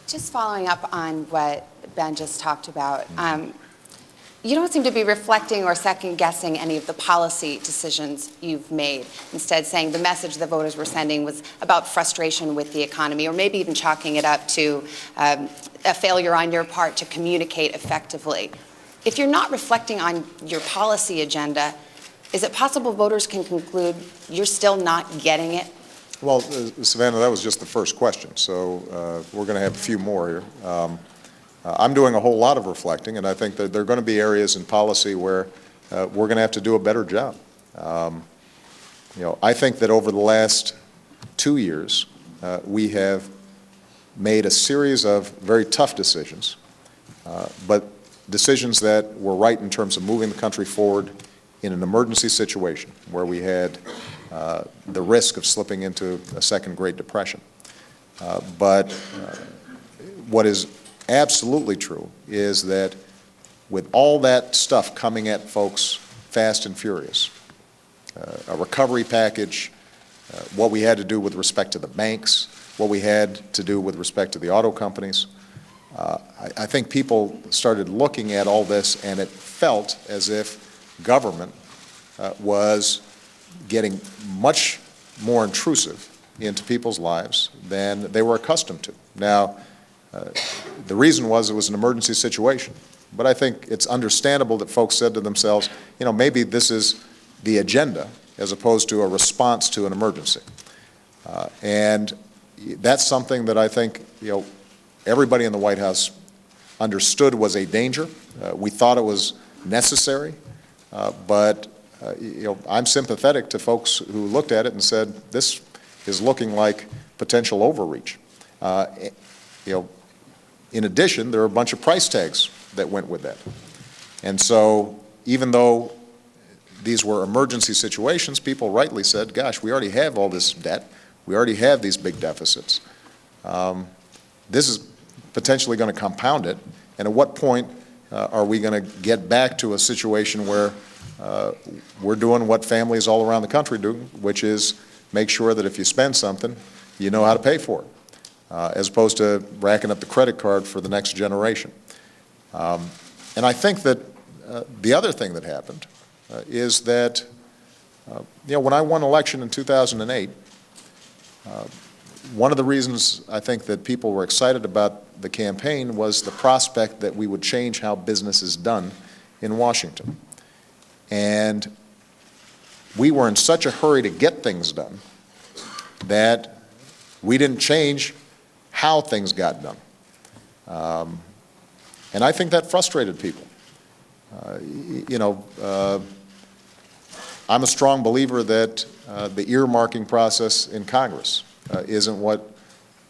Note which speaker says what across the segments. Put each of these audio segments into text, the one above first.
Speaker 1: Just following up on what Ben just talked about, you don't seem to be reflecting or second-guessing any of the policy decisions you've made. Instead, saying the message the voters were sending was about frustration with the economy, or maybe even chalking it up to a failure on your part to communicate effectively. If you're not reflecting on your policy agenda, is it possible voters can conclude you're still not getting it?
Speaker 2: Well, Savannah, that was just the first question, so we're going to have a few more here. I'm doing a whole lot of reflecting, and I think that there are going to be areas in policy where we're going to have to do a better job. I think that over the last 2 years, we have made a series of very tough decisions, but decisions that were right in terms of moving the country forward in an emergency situation where we had the risk of slipping into a second Great Depression. But what is absolutely true is that with all that stuff coming at folks fast and furious, a recovery package, what we had to do with respect to the banks, what we had to do with respect to the auto companies, I think people started looking at all this and it felt as if government was getting much more intrusive into people's lives than they were accustomed to. Now, the reason was it was an emergency situation, but I think it's understandable that folks said to themselves, maybe this is the agenda as opposed to a response to an emergency. And that's something that I think, everybody in the White House understood was a danger. We thought it was necessary, but I'm sympathetic to folks who looked at it and said, this is looking like potential overreach. In addition, there are a bunch of price tags that went with that. And so even though these were emergency situations, people rightly said, gosh, we already have all this debt. We already have these big deficits. This is potentially going to compound it. And at what point are we going to get back to a situation where we're doing what families all around the country do, which is make sure that if you spend something, you know how to pay for it, as opposed to racking up the credit card for the next generation. And I think that the other thing that happened is that, when I won election in 2008, one of the reasons I think that people were excited about the campaign was the prospect that we would change how business is done in Washington. And we were in such a hurry to get things done that we didn't change how things got done. And I think that frustrated people. I'm a strong believer that the earmarking process in Congress isn't what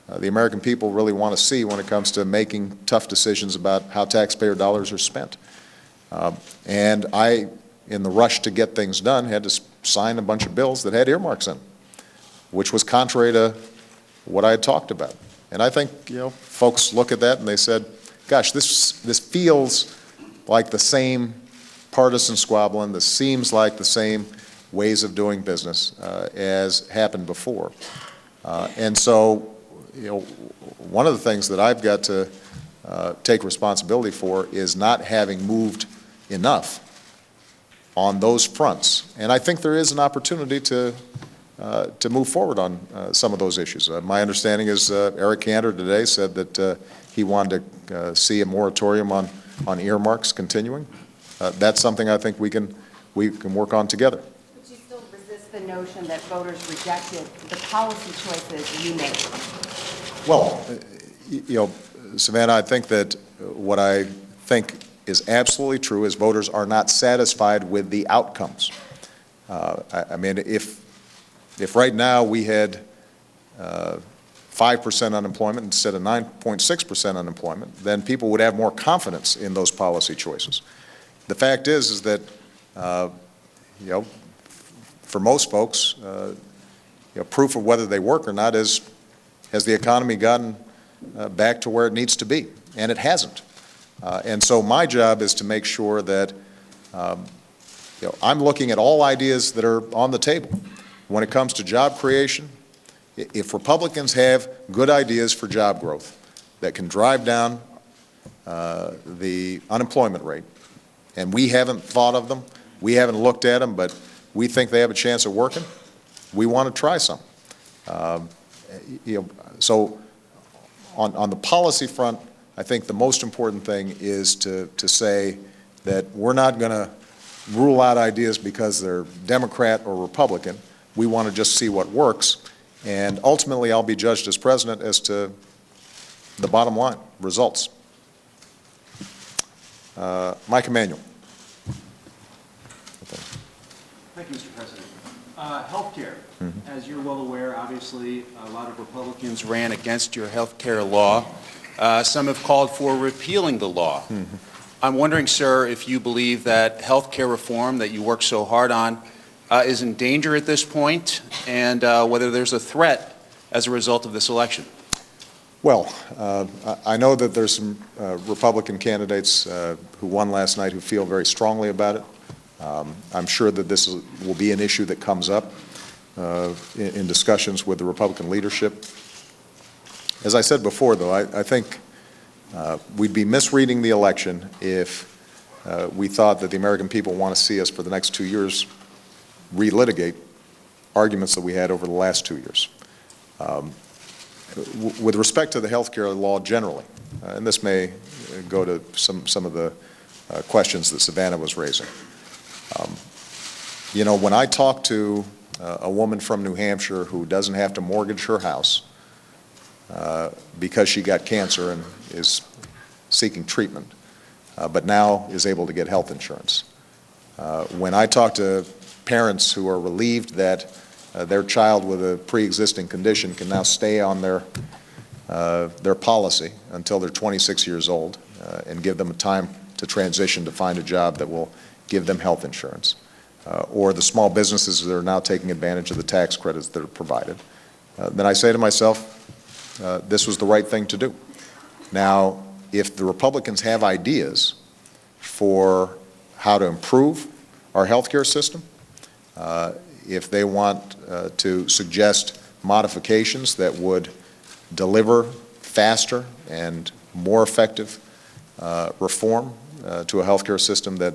Speaker 2: the American people really want to see when it comes to making tough decisions about how taxpayer dollars are spent. And I, in the rush to get things done, had to sign a bunch of bills that had earmarks in them, which was contrary to what I had talked about. And I think, folks look at that and they said, gosh, this feels like the same partisan squabbling. This seems like the same ways of doing business as happened before. And so, one of the things that I've got to take responsibility for is not having moved enough on those fronts. And I think there is an opportunity to move forward on some of those issues. My understanding is Eric Cantor today said that he wanted to see a moratorium on earmarks continuing. That's something I think we can work on together.
Speaker 1: But you still resist the notion that voters rejected the policy choices you made?
Speaker 2: Well, Savannah, I think that what I think is absolutely true is voters are not satisfied with the outcomes. I mean, if right now we had 5% unemployment instead of 9.6% unemployment, then people would have more confidence in those policy choices. The fact is that, for most folks, proof of whether they work or not is, has the economy gotten back to where it needs to be? And it hasn't. And so my job is to make sure that I'm looking at all ideas that are on the table. When it comes to job creation, if Republicans have good ideas for job growth, that can drive down the unemployment rate, and we haven't thought of them, we haven't looked at them, but we think they have a chance of working, we want to try some. So on the policy front, I think the most important thing is to say that we're not going to rule out ideas because they're Democrat or Republican. We want to just see what works, and ultimately I'll be judged as president as to the bottom line, results. Mike Emanuel.
Speaker 3: Thank you, Mr. President. Healthcare. As you're well aware, obviously, a lot of Republicans ran against your healthcare law. Some have called for repealing the law. I'm wondering, sir, if you believe that healthcare reform that you work so hard on is in danger at this point, and whether there's a threat as a result of this election.
Speaker 2: Well, I know that there's some Republican candidates who won last night who feel very strongly about it. I'm sure that this will be an issue that comes up in discussions with the Republican leadership. As I said before, though, I think we'd be misreading the election if we thought that the American people want to see us for the next 2 years relitigate arguments that we had over the last 2 years. With respect to the health care law generally, and this may go to some of the questions that Savannah was raising. You know, when I talk to a woman from New Hampshire who doesn't have to mortgage her house because she got cancer and is seeking treatment, but now is able to get health insurance. When I talk to parents who are relieved that their child with a pre-existing condition can now stay on their policy until they're 26 years old and give them a time to transition to find a job that will give them health insurance, or the small businesses that are now taking advantage of the tax credits that are provided, then I say to myself, this was the right thing to do. Now, if the Republicans have ideas for how to improve our health care system, if they want to suggest modifications that would deliver faster and more effective reform to a health care system that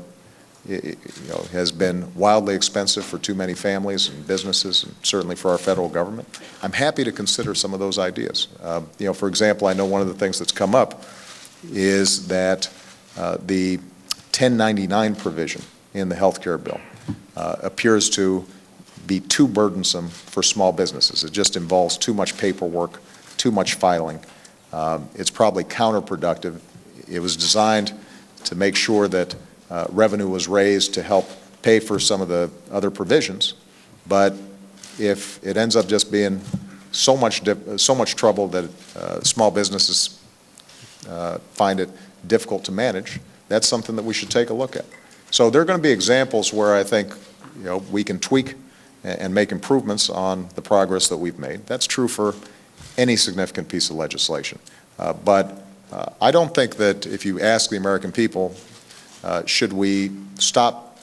Speaker 2: has been wildly expensive for too many families and businesses, and certainly for our federal government, I'm happy to consider some of those ideas. For example, I know one of the things that's come up is that the 1099 provision in the health care bill appears to be too burdensome for small businesses. It just involves too much paperwork, too much filing. It's probably counterproductive. It was designed to make sure that revenue was raised to help pay for some of the other provisions, but if it ends up just being so much trouble that small businesses find it difficult to manage, that's something that we should take a look at. So there are going to be examples where I think we can tweak and make improvements on the progress that we've made. That's true for any significant piece of legislation. But I don't think that if you ask the American people, should we stop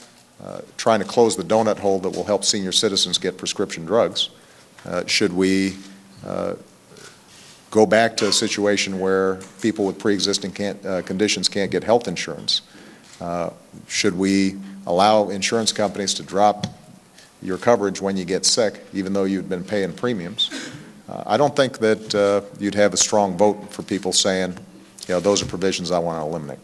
Speaker 2: trying to close the donut hole that will help senior citizens get prescription drugs? Should we go back to a situation where people with pre-existing conditions can't get health insurance? Should we allow insurance companies to drop your coverage when you get sick, even though you've been paying premiums? I don't think that you'd have a strong vote for people saying, those are provisions I want to eliminate.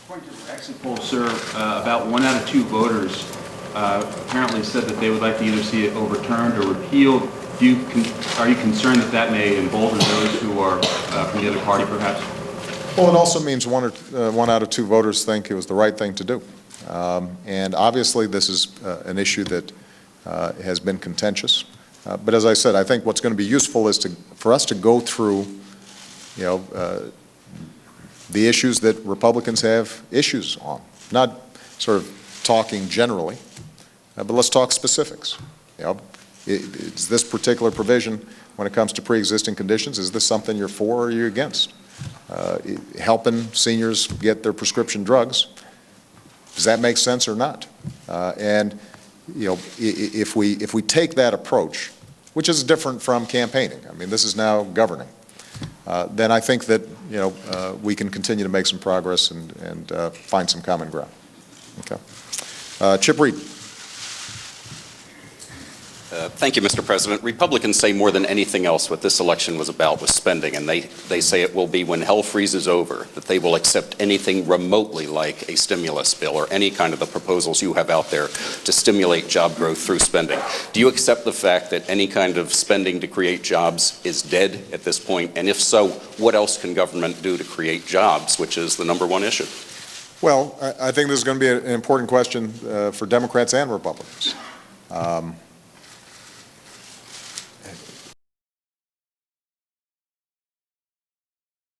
Speaker 3: According to the exit poll, sir, about 1 out of 2 voters apparently said that they would like to either see it overturned or repealed. Are you concerned that that may embolden those who are from the other party, perhaps?
Speaker 2: Well, it also means 1 out of 2 voters think it was the right thing to do. And obviously this is an issue that has been contentious. But as I said, I think what's going to be useful is for us to go through, the issues that Republicans have issues on. Not sort of talking generally, but let's talk specifics. Is this particular provision, when it comes to pre-existing conditions, is this something you're for or are you against? Helping seniors get their prescription drugs, does that make sense or not? And if we take that approach, which is different from campaigning, I mean, this is now governing, then I think that, we can continue to make some progress and find some common ground. Okay. Chip Reed.
Speaker 4: Thank you, Mr. President. Republicans say more than anything else what this election was about was spending, and they say it will be when hell freezes over that they will accept anything remotely like a stimulus bill or any kind of the proposals you have out there to stimulate job growth through spending. Do you accept the fact that any kind of spending to create jobs is dead at this point? And if so, what else can government do to create jobs, which is the #1 issue?
Speaker 2: Well, I think this is going to be an important question for Democrats and Republicans.